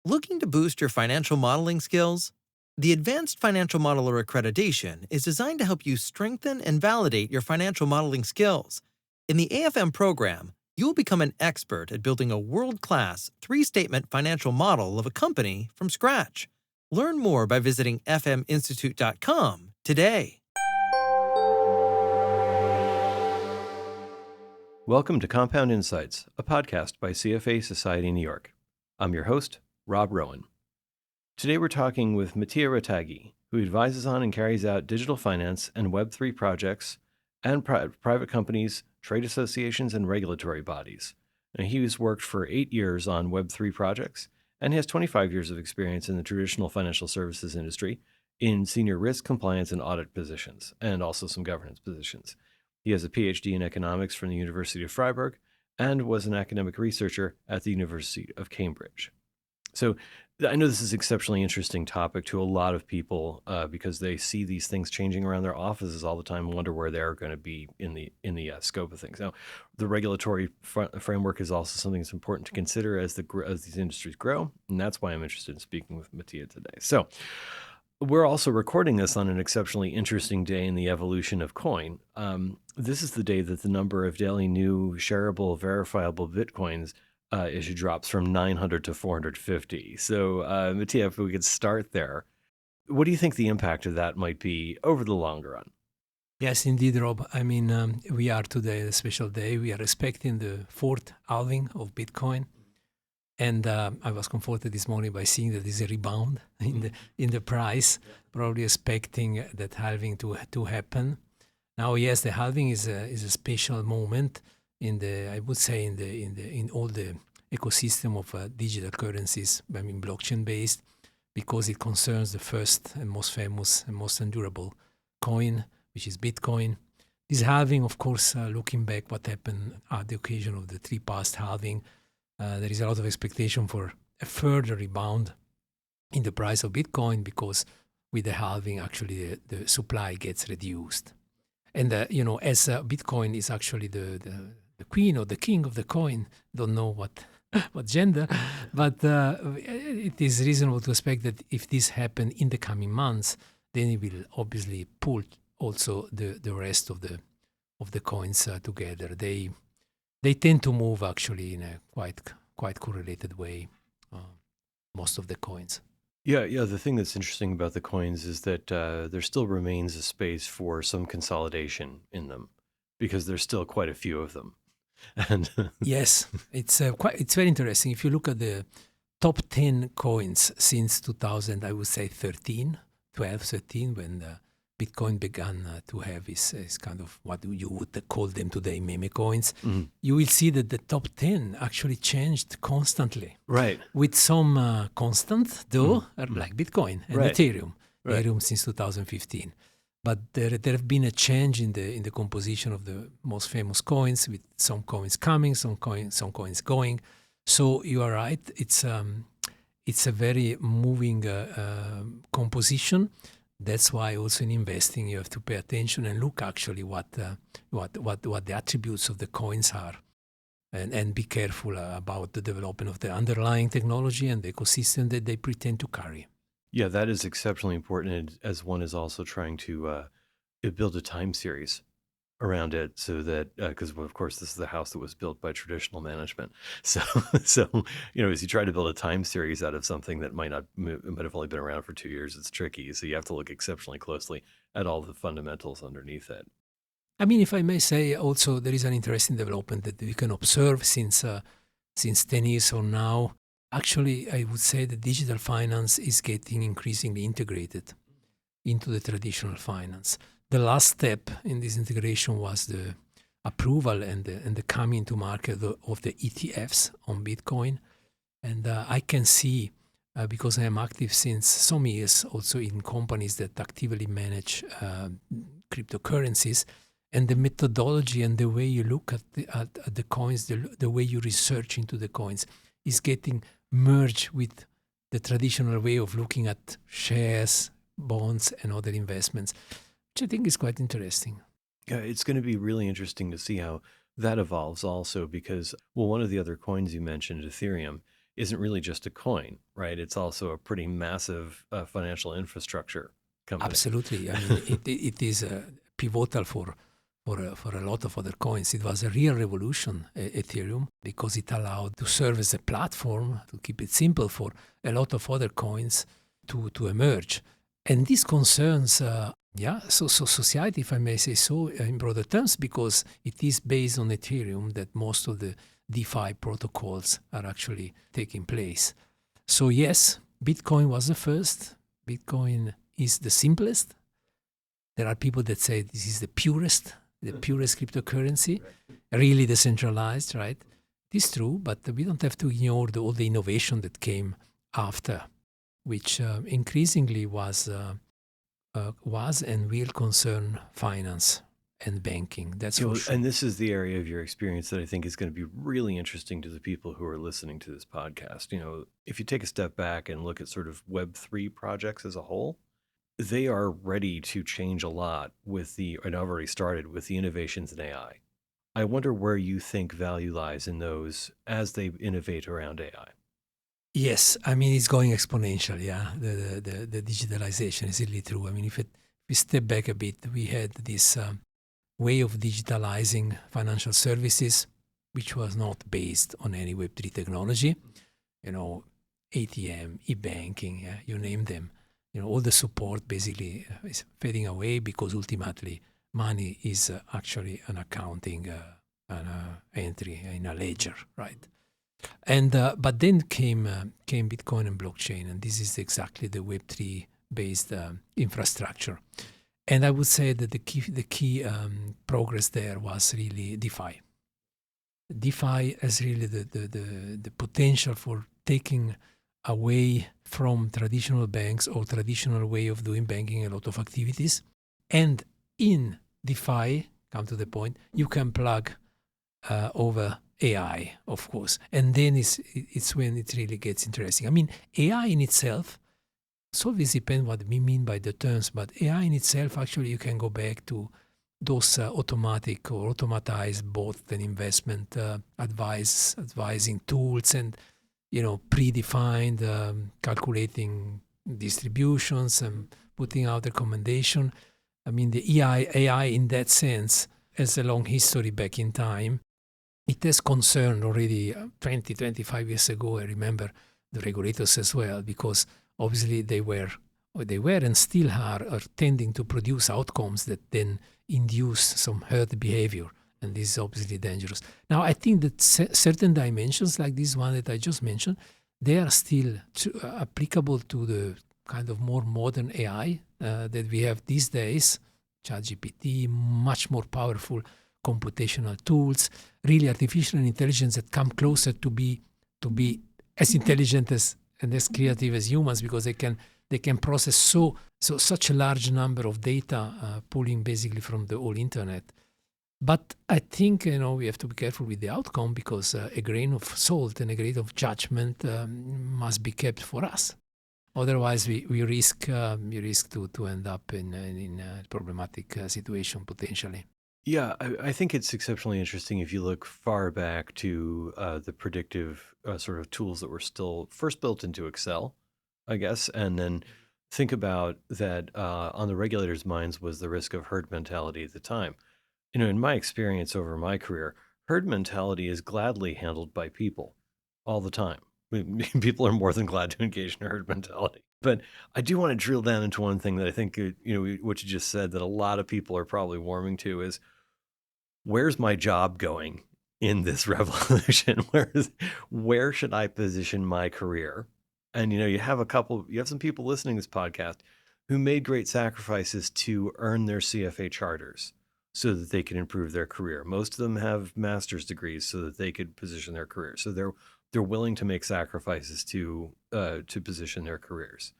Looking to boost your financial modeling skills? The Advanced Financial Modeler Accreditation is designed to help you strengthen and validate your financial modeling skills. In the AFM program, you will become an expert at building a world-class three-statement financial model of a company from scratch. Learn more by visiting fminstitute.com today. Welcome to Compound Insights, a podcast by CFA Society New York. I'm your host, Rob Rowan. Today we're talking with Mattia Rattaghi, who advises on and carries out digital finance and Web3 projects and private companies, trade associations, and regulatory bodies. And he's worked for 8 years on Web3 projects, and he has 25 years of experience in the traditional financial services industry in senior risk, compliance, and audit positions, and also some governance positions. He has a PhD in economics from the University of Freiburg and was an academic researcher at the University of Cambridge. So I know this is an exceptionally interesting topic to a lot of people because they see these things changing around their offices all the time and wonder where they're going to be in the scope of things. Now, the regulatory framework is also something that's important to consider as these industries grow, and that's why I'm interested in speaking with Mattia today. So we're also recording this on an exceptionally interesting day in the evolution of coin. This is the day that the number of daily new shareable, verifiable Bitcoins issue drops from 900 to 450. So, Mattia, if we could start there, what do you think the impact of that might be over the longer run? Yes, indeed, Rob. I mean, we are today a special day. We are expecting the fourth halving of Bitcoin. And I was comforted this morning by seeing that there's a rebound in the price, probably expecting that halving to happen. Now, yes, the halving is a special moment in all the ecosystem of digital currencies. I mean, blockchain based, because it concerns the first and most famous and most endurable coin, which is Bitcoin. This halving, of course, looking back what happened at the occasion of the three past halving. There is a lot of expectation for a further rebound in the price of Bitcoin because with the halving, actually the supply gets reduced. And, as Bitcoin is actually the queen or the king of the coin, don't know what gender, but it is reasonable to expect that if this happens in the coming months, then it will obviously pull also the rest of the coins together. They tend to move actually in a quite correlated way, most of the coins. Yeah. The thing that's interesting about the coins is that there still remains a space for some consolidation in them because there's still quite a few of them. And yes, it's very interesting. If you look at the top 10 coins since 2000, I would say 13, when Bitcoin began to have his kind of what you would call them today meme coins, you will see that the top 10 actually changed constantly. Right. With some constant, though, like Bitcoin and Ethereum. Right. Ethereum since 2015. But there have been a change in the composition of the most famous coins, with some coins coming, some coins going. So you are right. It's a very moving composition. That's why also in investing you have to pay attention and look actually what the attributes of the coins are, and be careful about the development of the underlying technology and the ecosystem that they pretend to carry. Yeah, that is exceptionally important as one is also trying to build a time series around it, so that because of course this is the house that was built by traditional management. So as you try to build a time series out of something that might have only been around for 2 years, it's tricky. So you have to look exceptionally closely at all the fundamentals underneath it. I mean, if I may say, also there is an interesting development that we can observe since 10 years from now. Actually, I would say that digital finance is getting increasingly integrated into the traditional finance. The last step in this integration was the approval and the coming to market of the ETFs on Bitcoin. And I can see, because I am active since some years also in companies that actively manage cryptocurrencies, and the methodology and the way you look at the coins, the way you research into the coins is getting merged with the traditional way of looking at shares, bonds, and other investments, which I think is quite interesting. Yeah, it's going to be really interesting to see how that evolves also because, well, one of the other coins you mentioned, Ethereum, isn't really just a coin, right? It's also a pretty massive financial infrastructure company. Absolutely. I mean, it is pivotal for a lot of other coins. It was a real revolution, Ethereum, because it allowed to serve as a platform, to keep it simple, for a lot of other coins to emerge. And this concerns, so society, if I may say so, in broader terms, because it is based on Ethereum that most of the DeFi protocols are actually taking place. So yes, Bitcoin was the first. Bitcoin is the simplest. There are people that say this is the purest cryptocurrency, really decentralized, right? It is true, but we don't have to ignore all the innovation that came after, which increasingly was and will concern finance and banking. That's for sure. And this is the area of your experience that I think is going to be really interesting to the people who are listening to this podcast. If you take a step back and look at sort of Web3 projects as a whole, they are ready to change a lot and I've already started with the innovations in AI. I wonder where you think value lies in those as they innovate around AI. Yes, I mean, it's going exponential, yeah. The digitalization is really true. I mean, if we step back a bit, we had this way of digitalizing financial services, which was not based on any Web3 technology. ATM, e-banking, you name them. All the support basically is fading away because ultimately money is actually an accounting entry in a ledger, right? And but then came Bitcoin and blockchain, and this is exactly the Web3 based infrastructure. And I would say that the key progress there was really DeFi. DeFi has really the potential for taking away from traditional banks or traditional way of doing banking a lot of activities. And in DeFi, come to the point, you can plug over AI, of course. And then it's when it really gets interesting. I mean, AI in itself, so always depends what we mean by the terms, but AI in itself, actually, you can go back to those automatic or automatized both an investment advising tools and predefined calculating distributions and putting out recommendation. I mean, the AI in that sense has a long history back in time. It has concerned already 20, 25 years ago. I remember the regulators as well, because obviously they were and still are tending to produce outcomes that then induce some herd behavior. And this is obviously dangerous. Now, I think that certain dimensions like this one that I just mentioned, they are still applicable to the kind of more modern AI that we have these days, ChatGPT, much more powerful computational tools, really artificial intelligence that come closer to be as intelligent and as creative as humans, because they can process such a large number of data, pulling basically from the whole internet. But I think we have to be careful with the outcome, because a grain of salt and a grain of judgment must be kept for us. Otherwise, we risk to end up in a problematic situation potentially. Yeah, I think it's exceptionally interesting if you look far back to the predictive sort of tools that were still first built into Excel, I guess, and then think about that on the regulators' minds was the risk of herd mentality at the time. In my experience over my career, herd mentality is gladly handled by people all the time. People are more than glad to engage in herd mentality. But I do want to drill down into one thing that I think, what you just said, that a lot of people are probably warming to is, where's my job going in this revolution? Where should I position my career? And, you have some people listening to this podcast who made great sacrifices to earn their CFA charters so that they can improve their career. Most of them have master's degrees so that they could position their career. So they're willing to make sacrifices to position their careers.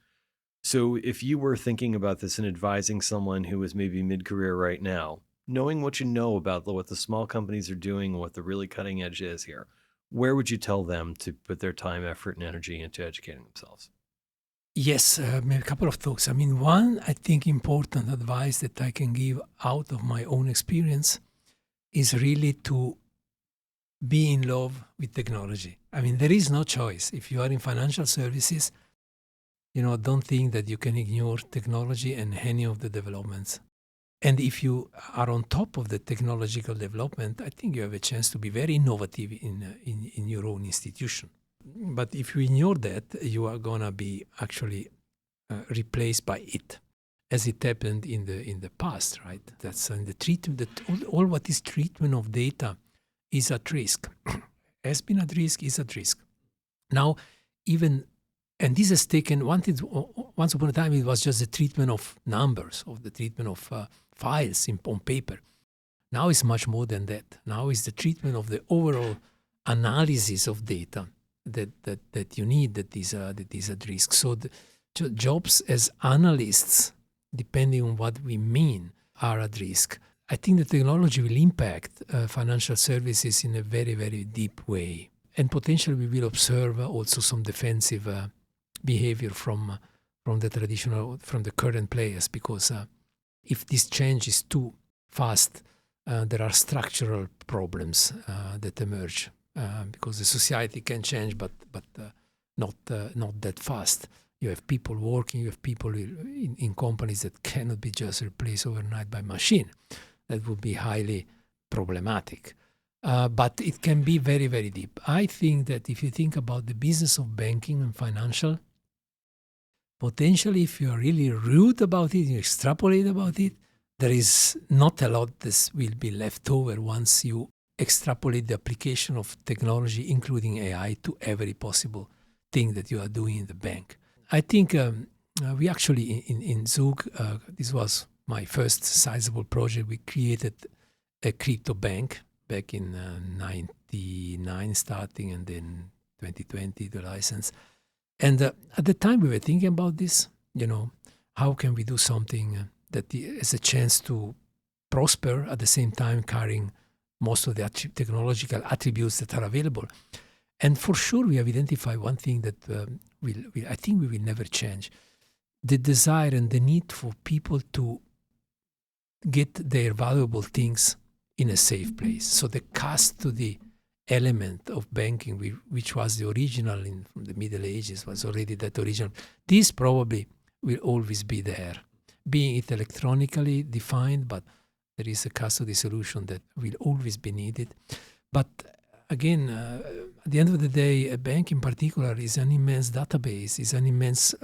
So if you were thinking about this and advising someone who is maybe mid-career right now, knowing what you know about what the small companies are doing and what the really cutting edge is here, where would you tell them to put their time, effort, and energy into educating themselves? Yes, maybe a couple of thoughts. I mean, one, I think important advice that I can give out of my own experience is really to be in love with technology. I mean, there is no choice. If you are in financial services, don't think that you can ignore technology and any of the developments. And if you are on top of the technological development, I think you have a chance to be very innovative in your own institution. But if you ignore that, you are gonna be actually replaced by it, as it happened in the past, right? That's in the treatment. That all what is treatment of data is at risk. Has been at risk, is at risk. Now, and this has taken once upon a time it was just the treatment of numbers, of the treatment of files on paper. Now it's much more than that. Now it's the treatment of the overall analysis of data that you need that is at risk. So the jobs as analysts, depending on what we mean, are at risk. I think the technology will impact financial services in a very, very deep way. And potentially we will observe also some defensive behavior from the current players, because if this change is too fast, there are structural problems that emerge because the society can change, but not that fast. You have people working, you have people in companies that cannot be just replaced overnight by machine. That would be highly problematic. But it can be very, very deep. I think that if you think about the business of banking and financial, potentially if you are really rude about it, you extrapolate about it, there is not a lot that will be left over once you extrapolate the application of technology, including AI, to every possible thing that you are doing in the bank. I think we actually, in Zug, this was my first sizable project. We created a crypto bank back in 99 starting, and then 2020 the license. And at the time we were thinking about this, how can we do something that has a chance to prosper at the same time carrying most of the technological attributes that are available. And for sure we have identified one thing that I think we will never change: the desire and the need for people to get their valuable things in a safe place. So the custody element of banking, which was the original from the Middle Ages, was already that original. This probably will always be there, being it electronically defined, but there is a custody solution that will always be needed. But again, at the end of the day, a bank in particular is an immense database, is an immense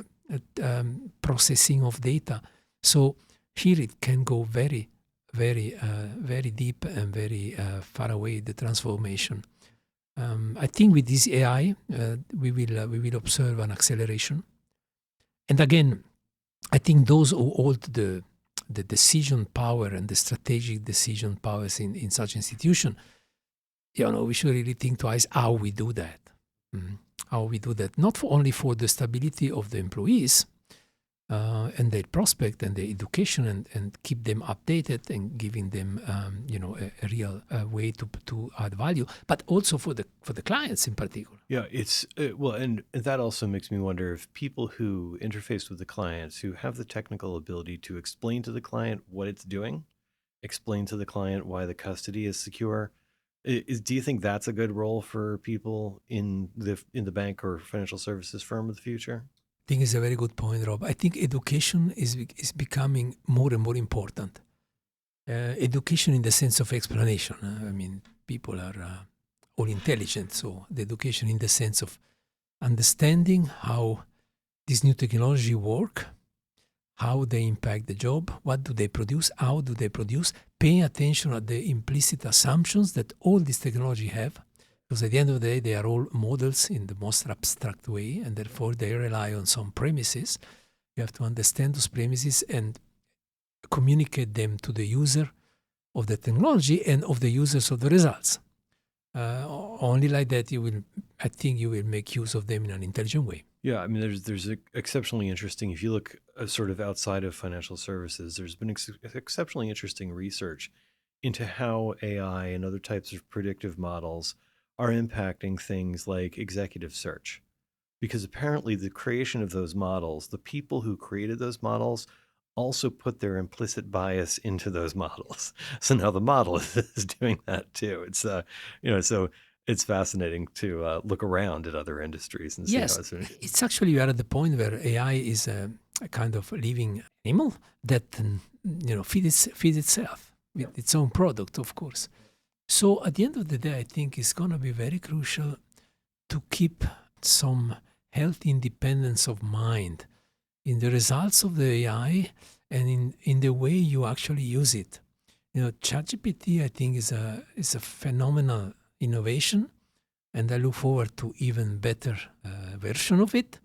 processing of data. So here it can go very, very, very deep and very far away, the transformation. I think with this AI, we will observe an acceleration. And again, I think those who hold the decision power and the strategic decision powers in such institution, we should really think twice how we do that. How we do that, not only for the stability of the employees and their prospect and their education, and keep them updated and giving them a real way to add value, but also for the clients in particular. Yeah, it's well, and that also makes me wonder if people who interface with the clients, who have the technical ability to explain to the client what it's doing, explain to the client why the custody is secure. Do you think that's a good role for people in the bank or financial services firm of the future? I think it's a very good point, Rob. I think education is becoming more and more important. Education in the sense of explanation. I mean, people are all intelligent, so the education in the sense of understanding how this new technology work, how they impact the job, what do they produce, how do they produce, paying attention at the implicit assumptions that all this technology have, because at the end of the day, they are all models in the most abstract way, and therefore they rely on some premises. You have to understand those premises and communicate them to the user of the technology and of the users of the results. Only like that you will make use of them in an intelligent way. Yeah, I mean, there's exceptionally interesting. If you look sort of outside of financial services, there's been exceptionally interesting research into how AI and other types of predictive models are impacting things like executive search. Because apparently the creation of those models, the people who created those models also put their implicit bias into those models. So now the model is doing that too. It's, so It's fascinating to look around at other industries and see Yes, how it's doing. it's actually we are at the point where AI is a kind of living animal that feeds itself with its own product, of course. So at the end of the day, I think it's going to be very crucial to keep some healthy independence of mind in the results of the AI and in the way you actually use it. ChatGPT, I think, is a phenomenal innovation, and I look forward to even better version of it.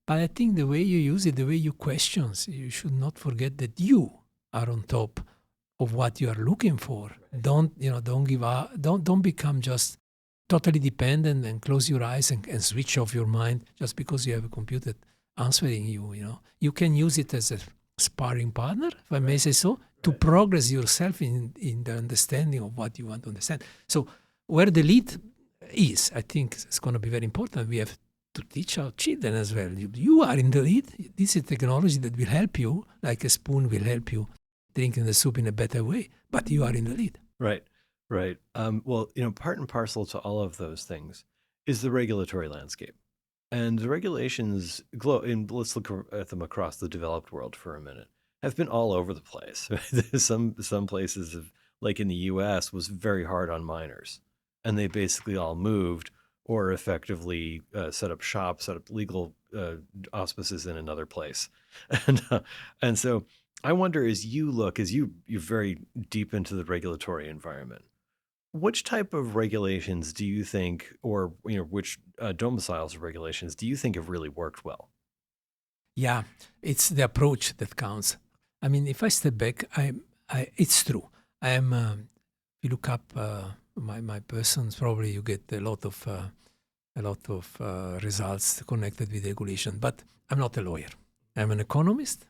But I think the way you use it, the way you questions, you should not forget that you are on top of what you are looking for. Don't give up. Don't become just totally dependent and close your eyes and switch off your mind just because you have a computer answering you. You can use it as a sparring partner, if I may say so, to progress yourself in the understanding of what you want to understand. So where the lead is, I think it's going to be very important. We have to teach our children as well. You are in the lead. This is technology that will help you, like a spoon will help you drinking the soup in a better way, but you are in the lead. Right. Well, part and parcel to all of those things is the regulatory landscape. And the regulations, let's look at them across the developed world for a minute, have been all over the place. Some places, like in the US, was very hard on minors. And they basically all moved or effectively set up shop, set up legal auspices in another place. And so I wonder, as you're very deep into the regulatory environment, which type of regulations do you think, or which domiciles of regulations do you think have really worked well? Yeah, it's the approach that counts. I mean, if I step back, it's true. I am. If you look up my persons, probably you get a lot of results connected with regulation. But I'm not a lawyer. I'm an economist.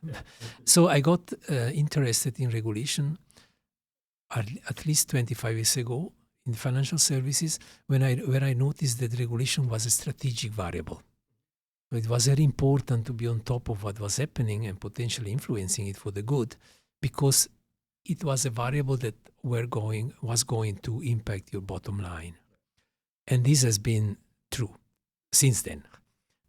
So I got interested in regulation at least 25 years ago in financial services where I noticed that regulation was a strategic variable. So it was very important to be on top of what was happening and potentially influencing it for the good, because it was a variable that was going to impact your bottom line. And this has been true since then.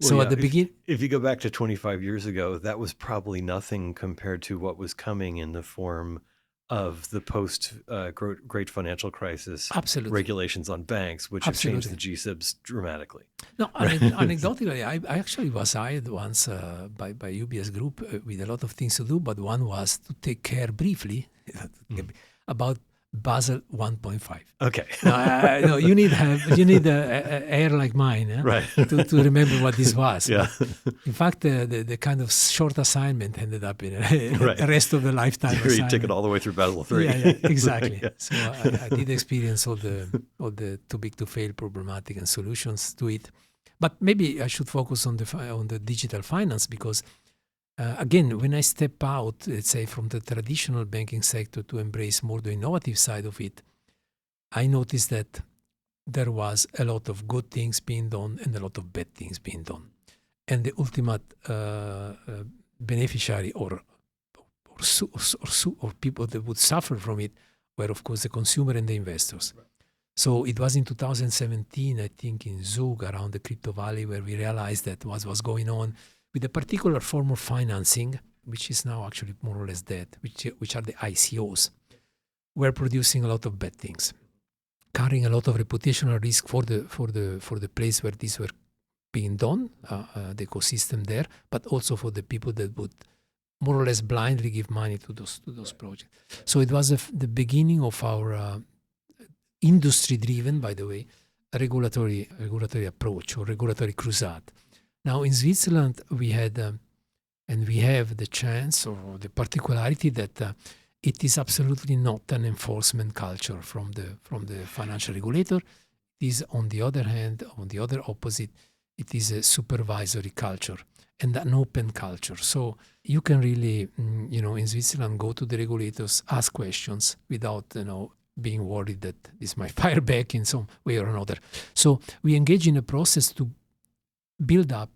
Well, so yeah, at the beginning, if you go back to 25 years ago, that was probably nothing compared to what was coming in the form of the post-Great Financial Crisis absolutely regulations on banks, which have changed the GSIBs dramatically. No, anecdotally, I actually was hired once by UBS Group with a lot of things to do, but one was to take care briefly about Basel 1.5. Okay. No, you need a hair like mine, right? to remember what this was. Yeah. In fact, the kind of short assignment ended up in the rest of the lifetime. You took it all the way through Basel III. Yeah, exactly. Yeah. So I did experience all the too big to fail problematic and solutions to it. But maybe I should focus on the digital finance because. Again, when I step out, let's say, from the traditional banking sector to embrace more the innovative side of it, I noticed that there was a lot of good things being done and a lot of bad things being done. And the ultimate beneficiary or people that would suffer from it were, of course, the consumer and the investors. Right. So it was in 2017, I think, in Zug, around the Crypto Valley, where we realized that what was going on with a particular form of financing, which is now actually more or less dead, which are the ICOs, were producing a lot of bad things, carrying a lot of reputational risk for the place where these were being done, the ecosystem there, but also for the people that would more or less blindly give money to those projects. So it was the beginning of our industry-driven, by the way, regulatory approach or regulatory crusade. Now, in Switzerland, we had and we have the chance or the particularity that it is absolutely not an enforcement culture from the financial regulator. It is, on the other hand, on the other opposite, it is a supervisory culture and an open culture. So you can really, in Switzerland, go to the regulators, ask questions without, being worried that this might fire back in some way or another. So we engage in a process to build up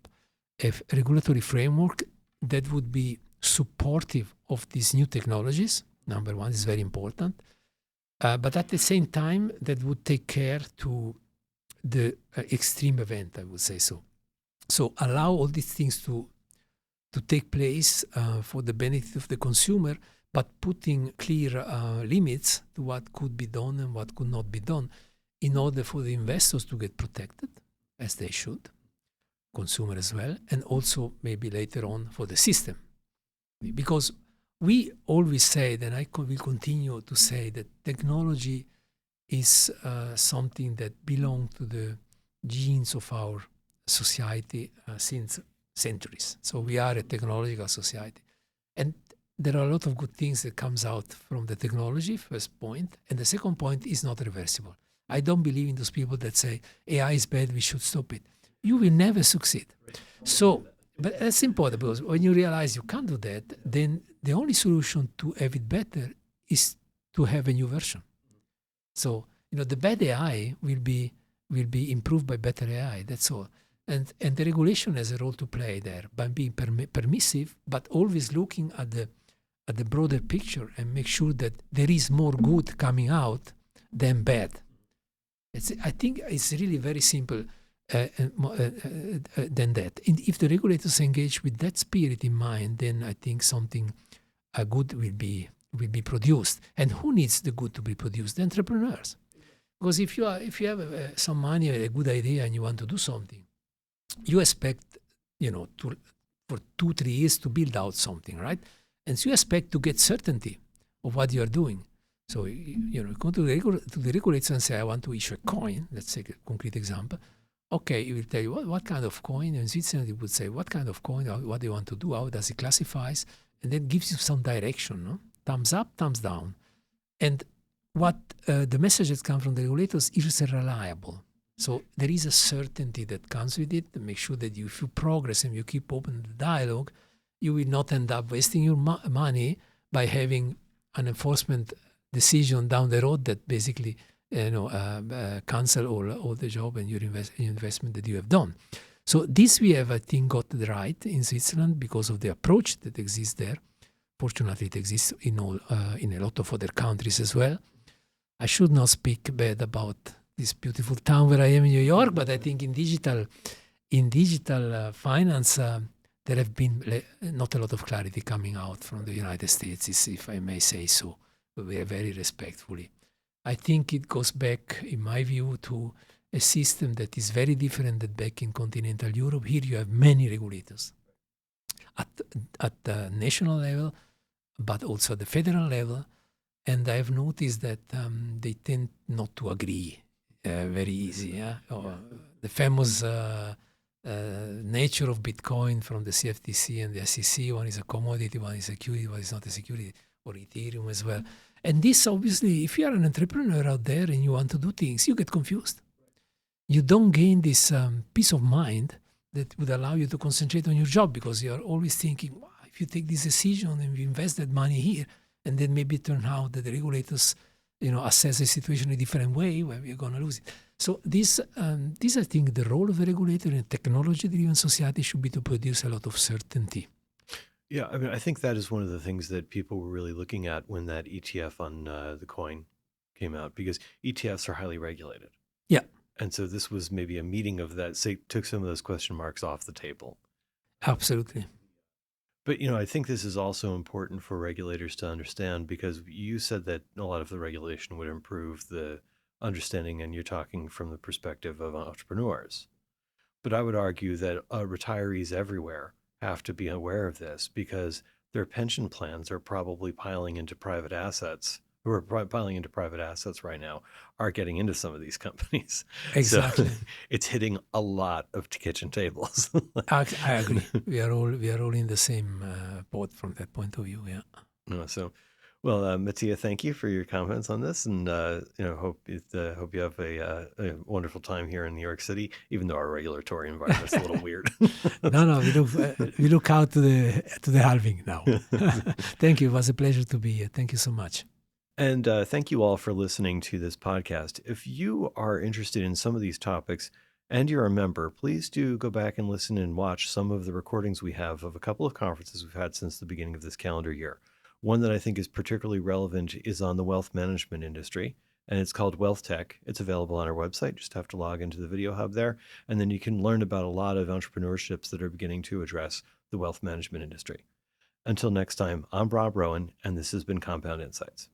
a regulatory framework that would be supportive of these new technologies. Number one is very important. But at the same time, that would take care to the extreme event, I would say so. So allow all these things to take place for the benefit of the consumer, but putting clear limits to what could be done and what could not be done in order for the investors to get protected, as they should, consumer as well, and also maybe later on for the system. Because we always say, and I will continue to say, that technology is something that belongs to the genes of our society since centuries. So we are a technological society. And there are a lot of good things that comes out from the technology, first point. And the second point is not reversible. I don't believe in those people that say AI is bad, we should stop it. You will never succeed. So, but that's important, because when you realize you can't do that, then the only solution to have it better is to have a new version. So, the bad AI will be improved by better AI. That's all. And the regulation has a role to play there by being permissive, but always looking at the broader picture and make sure that there is more good coming out than bad. I think it's really very simple than that. And if the regulators engage with that spirit in mind, then I think something good will be produced. And who needs the good to be produced? The entrepreneurs. Because if you have some money, a good idea, and you want to do something, you expect, for 2-3 years to build out something, right? And so you expect to get certainty of what you are doing. So, you go to the regulator and say, I want to issue a coin. Let's take a concrete example. Okay, it will tell you what kind of coin. In Switzerland, it would say, what kind of coin, what do you want to do, how does it classifies? And then gives you some direction, no? Thumbs up, thumbs down. And what the message that comes from the regulators is reliable. So there is a certainty that comes with it to make sure that if you progress and you keep open the dialogue, you will not end up wasting your money by having an enforcement decision down the road that basically cancel all the job and your investment that you have done. So this we have, I think, got it right in Switzerland because of the approach that exists there. Fortunately, it exists in a lot of other countries as well. I should not speak bad about this beautiful town where I am in New York, but I think in digital finance, there have been not a lot of clarity coming out from the United States, if I may say so, very respectfully. I think it goes back, in my view, to a system that is very different than back in continental Europe. Here you have many regulators at the national level, but also at the federal level. And I've noticed that they tend not to agree very easy. Yeah? The famous nature of Bitcoin from the CFTC and the SEC, one is a commodity, one is a security, one is not a security, or Ethereum as well. And this, obviously, if you are an entrepreneur out there and you want to do things, you get confused. You don't gain this peace of mind that would allow you to concentrate on your job, because you are always thinking, wow, if you take this decision and you invest that money here, and then maybe it turns out that the regulators, assess the situation in a different way, where we're going to lose it. So this, I think, the role of the regulator in a technology-driven society should be to produce a lot of certainty. Yeah, I mean, I think that is one of the things that people were really looking at when that ETF on the coin came out, because ETFs are highly regulated. Yeah. And so this was maybe a meeting of that, took some of those question marks off the table. Absolutely. But, I think this is also important for regulators to understand, because you said that a lot of the regulation would improve the understanding, and you're talking from the perspective of entrepreneurs. But I would argue that retirees everywhere have to be aware of this, because their pension plans are probably piling into private assets, who are piling into private assets right now, are getting into some of these companies. Exactly. So it's hitting a lot of kitchen tables. I agree. We are all in the same boat from that point of view. Yeah. No, so, well, Mattia, thank you for your comments on this, and hope you have a wonderful time here in New York City, even though our regulatory environment's a little weird. No, we look out to the halving now. Thank you. It was a pleasure to be here. Thank you so much. And thank you all for listening to this podcast. If you are interested in some of these topics and you're a member, please do go back and listen and watch some of the recordings we have of a couple of conferences we've had since the beginning of this calendar year. One that I think is particularly relevant is on the wealth management industry, and it's called Wealth Tech. It's available on our website. Just have to log into the Video Hub there, and then you can learn about a lot of entrepreneurships that are beginning to address the wealth management industry. Until next time, I'm Rob Rowan, and this has been Compound Insights.